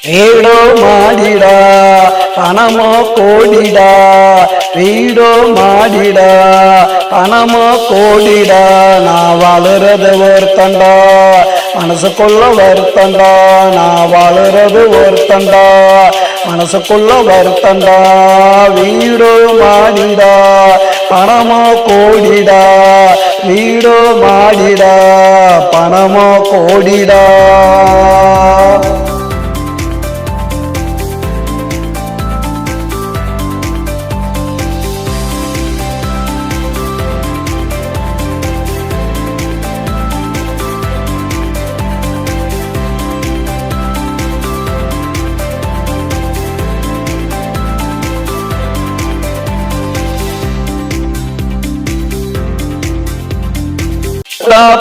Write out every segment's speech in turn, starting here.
வீடோ மாடிடா பணமோ கோடிடா, வீடோ மாடிடா பணமோ கோடிடா, நான் வாழுறது ஒருத்தண்டா மனசுக்குள்ள வருத்தண்டா, நான் வாழுறது ஒருத்தண்டா மனசுக்குள்ள வருத்தண்டா. வீடோ மாடிடா பணமோ கோடிடா, வீடோ மாடிடா பணமோ கோடிடா.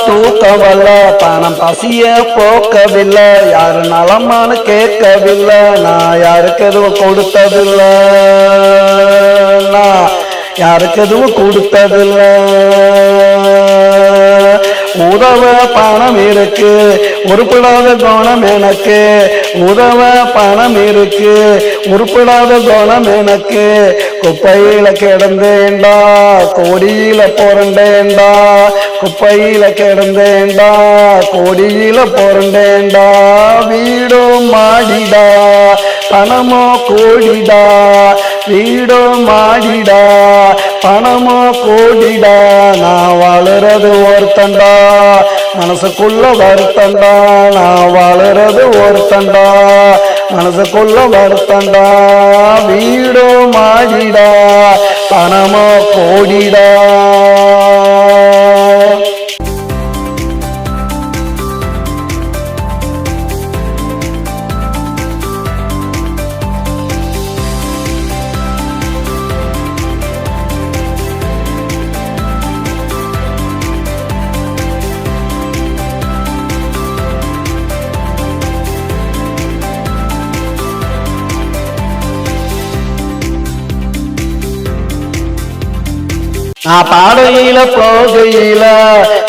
தூக்கவல்ல பணம் பசிய போக்கவில்லை, யாரு நலமானு கேட்கவில்லை, நான் யாருக்கு எதுவும் கொடுத்ததில்லை, நான் யாருக்கு எதுவும் கொடுத்ததில்லை. உதவ பணம் இருக்கு உருப்படாத குணம் எனக்கு, உதவ பணம் இருக்கு உருப்படாத குணம் எனக்கு, குப்பையில கிடந்தேண்டா கோடியில புரண்டேண்டா, குப்பையில கிடந்தேண்டா கோடியில புரண்டேண்டா. வீடோ மாடிடா பணமோ கோடிடா, வீடோ மாடிடா பணமோ கோடிடா, நான் வாழுறது ஒருத்தண்டா மனசுக்குள்ள வருத்தண்டா, நான் வாழுறது ஒருத்தண்டா மனசுக்குள்ள வருத்தண்டா. வீடோ மாடிடா பணமோ கோடிடா. நான் பாடையில போகையில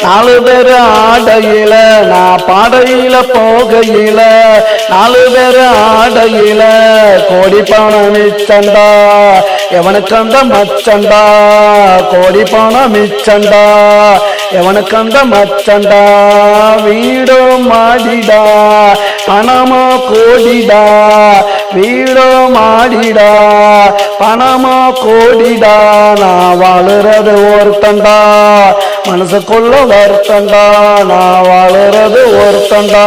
4 பேர் ஆடையில, நான் பாடையில போகையில 4 பேர் ஆடையில, கோடி பணம் மிச்சண்டா எவனுக்கு அந்த மச்சண்டா, கோடி பணம் மிச்சண்டா எவனுக்கு அந்த மச்சண்டா. வீடோ மாடிடா பணமோ கோடிடா, வீடோ மாடிடா பணமோ கோடிடா, நான் வாழுறது ஒருத்தண்டா மனசுக்குள்ள வருத்தண்டா, நான் வாழுறது ஒருத்தண்டா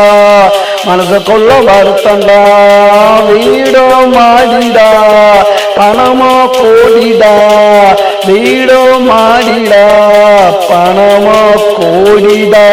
மனசுக்குள்ள வருத்தண்டா. வீடோ மாடிடா பணமோ கோடிடா, வீடோ மாடிடா பணமோ கோடிடா.